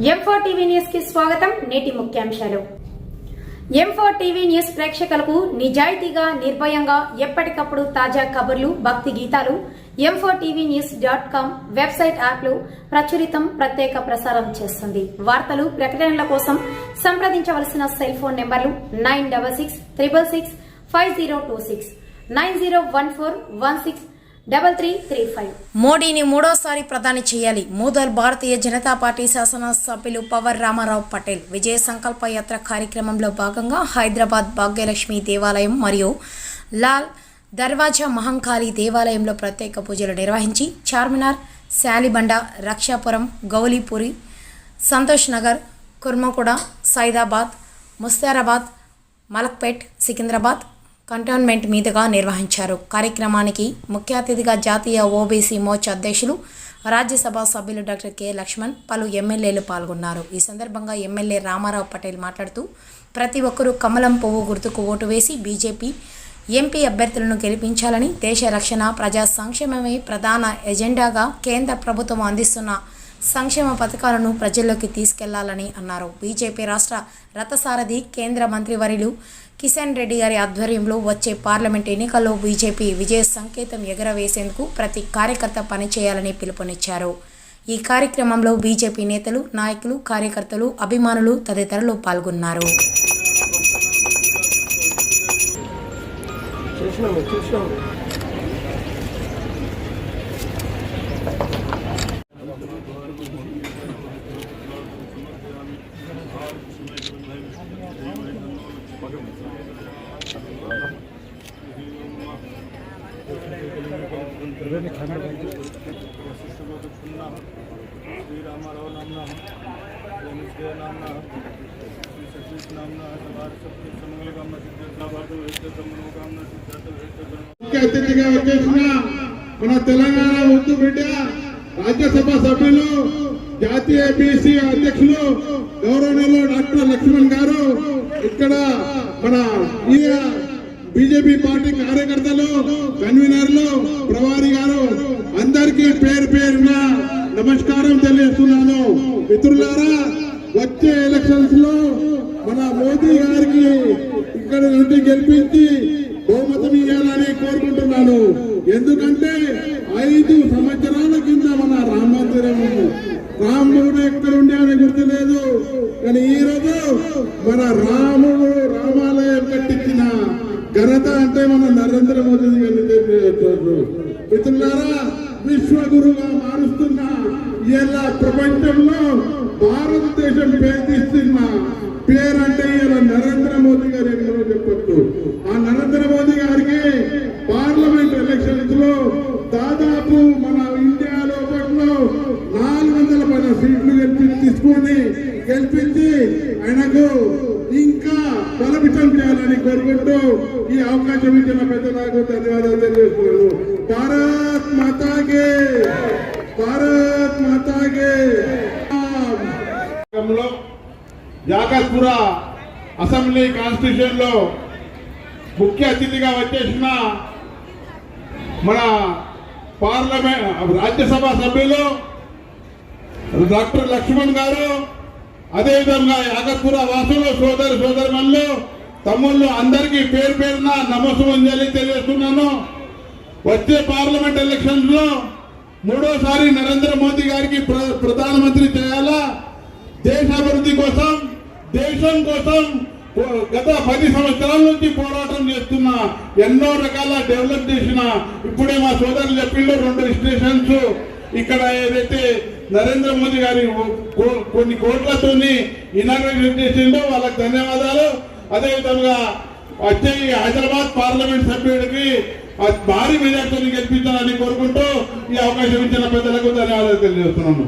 M4 TV news కి స్వాగతం. నేటి ముఖ్యాంశాలు. M4 టీవీ న్యూస్ ప్రేక్షకులకు నిజాయితీగా, నిర్భయంగా ఎప్పటికప్పుడు తాజా కబుర్లు, భక్తి గీతాలు m4tvnews.com వెబ్సైట్ యాప్లు ప్రచురితం, ప్రత్యేక ప్రసారం చేస్తుంది. వార్తలు, ప్రకటనల కోసం సంప్రదించవలసిన సెల్ ఫోన్ నెంబర్లు 9666665026 9014163335. మోడీని మూడోసారి ప్రధాని చేయాలి. మూదల్ భారతీయ జనతా పార్టీ శాసనసభ్యులు పవర్ రామారావు పటేల్ విజయ సంకల్ప యాత్ర కార్యక్రమంలో భాగంగా హైదరాబాద్ భాగ్యలక్ష్మి దేవాలయం మరియు లాల్ దర్వాజా మహంకాళి దేవాలయంలో ప్రత్యేక పూజలు నిర్వహించి చార్మినార్, శాలిబండ, రక్షాపురం, గౌలీపురి, సంతోష్ నగర్, కుర్మకుడ, సైదాబాద్, ముస్తారాబాద్, మలక్పేట్, సికింద్రాబాద్ కంటోన్మెంట్ మీదుగా నిర్వహించారు. కార్యక్రమానికి ముఖ్య అతిథిగా జాతీయ ఓబీసీ మోర్చా అధ్యక్షులు, రాజ్యసభ సభ్యులు డాక్టర్ కె లక్ష్మణ్, పలు ఎమ్మెల్యేలు పాల్గొన్నారు. ఈ సందర్భంగా ఎమ్మెల్యే రామారావు పటేల్ మాట్లాడుతూ ప్రతి ఒక్కరూ కమలం పువ్వు గుర్తుకు ఓటు వేసి బీజేపీ ఎంపీ అభ్యర్థులను గెలిపించాలని, దేశ రక్షణ, ప్రజా సంక్షేమమే ప్రధాన ఎజెండాగా కేంద్ర ప్రభుత్వం అందిస్తున్న సంక్షేమ పథకాలను ప్రజల్లోకి తీసుకెళ్లాలని అన్నారు. బీజేపీ రాష్ట్ర రథసారథి కేంద్ర మంత్రివర్యులు కిషన్ రెడ్డి గారి ఆధ్వర్యంలో వచ్చే పార్లమెంట్ ఎన్నికల్లో బీజేపీ విజయ సంకేతం ఎగరవేసేందుకు ప్రతి కార్యకర్త పనిచేయాలని పిలుపునిచ్చారు. ఈ కార్యక్రమంలో బీజేపీ నేతలు, నాయకులు, కార్యకర్తలు, అభిమానులు తదితరులు పాల్గొన్నారు. ముఖ్య అతిథిగా వచ్చేసిన మన తెలంగాణ ముద్దు బిడ్డ రాజ్యసభ సభ్యులు, జాతీయ బీసీ అధ్యక్షులు గౌరవనీయులు డాక్టర్ లక్ష్మణ్ గారు, ఇక్కడ మన బీజేపీ పార్టీ కార్యకర్తలు, కన్వీనర్లు, ప్రవారి గారు, అందరికీ పేరు పేరున నమస్కారం తెలియజేస్తున్నాను. మిత్రులారా, వచ్చే ఎలక్షన్స్ లో మన మోదీ గారికి ఇక్కడ నుండి గెలిపించి బహుమతం ఇవ్వాలని కోరుకుంటున్నాను. ఎందుకంటే 5 సంవత్సరాల కింద మన రామ మందిరం, రాముడు ఎక్కడ ఉండే గుర్తులేదు, కానీ ఈ రోజు మన రాముడు రామాలయం కట్టించిన ఘనత అంటే మన నరేంద్ర మోదీ గారు. మిత్రులారా, విశ్వగురుగా మారుస్తున్న ఇలా ప్రపంచంలో భారతదేశం పేరు తీస్తున్న పేరంటే ఇలా నరేంద్ర మోదీ గారు ఎన్నో చెప్పొచ్చు. ఆ నరేంద్ర మోదీ గారికి పార్లమెంట్ ఎలక్షన్స్ లో దాదాపు మన ఇండియాలో 400 పైన సీట్లు గెలిపించి ఆయనకు ఇంకా బలపితం చేయాలని కోరుకుంటూ ఈ అవకాశం ఇచ్చిన పెద్దలకు ధన్యవాదాలు తెలియజేస్తున్నాను. భారత్ మాతాకి, భారత్ మాతాకి. జాగత్పుర అసెంబ్లీ కాన్స్టిట్యూషన్ లో ముఖ్య అతిథిగా వచ్చేసిన మన పార్లమెంట్ రాజ్యసభ సభ్యులు డాక్టర్ లక్ష్మణ్ గారు, అదేవిధంగా యాగత్పుర వాసులు, సోదరులు, తమ్ముళ్ళు అందరికీ పేరు పేరున నమస్సుమంజలి తెలియజేస్తున్నాను. వచ్చే పార్లమెంట్ ఎలక్షన్స్ లో మూడోసారి నరేంద్ర మోదీ గారికి ప్రధానమంత్రి చేయాలా, దేశాభివృద్ధి కోసం, దేశం కోసం గత 10 సంవత్సరాల నుంచి పోరాటం చేస్తున్న, ఎన్నో రకాల డెవలప్ చేసిన, ఇప్పుడే మా సోదరులు చెప్పిండు 2 స్టేషన్స్ ఇక్కడ ఏదైతే నరేంద్ర మోదీ గారి కొన్ని కోట్లతో ఇనాగ్రేట్ చేసిండో వాళ్ళకి ధన్యవాదాలు. అదేవిధంగా వచ్చే హైదరాబాద్ పార్లమెంట్ సభ్యుడికి భారీ మెజార్టీని గెలిపించాలని కోరుకుంటూ ఈ అవకాశం ఇచ్చిన పెద్దలకు ధన్యవాదాలు తెలియజేస్తున్నాను.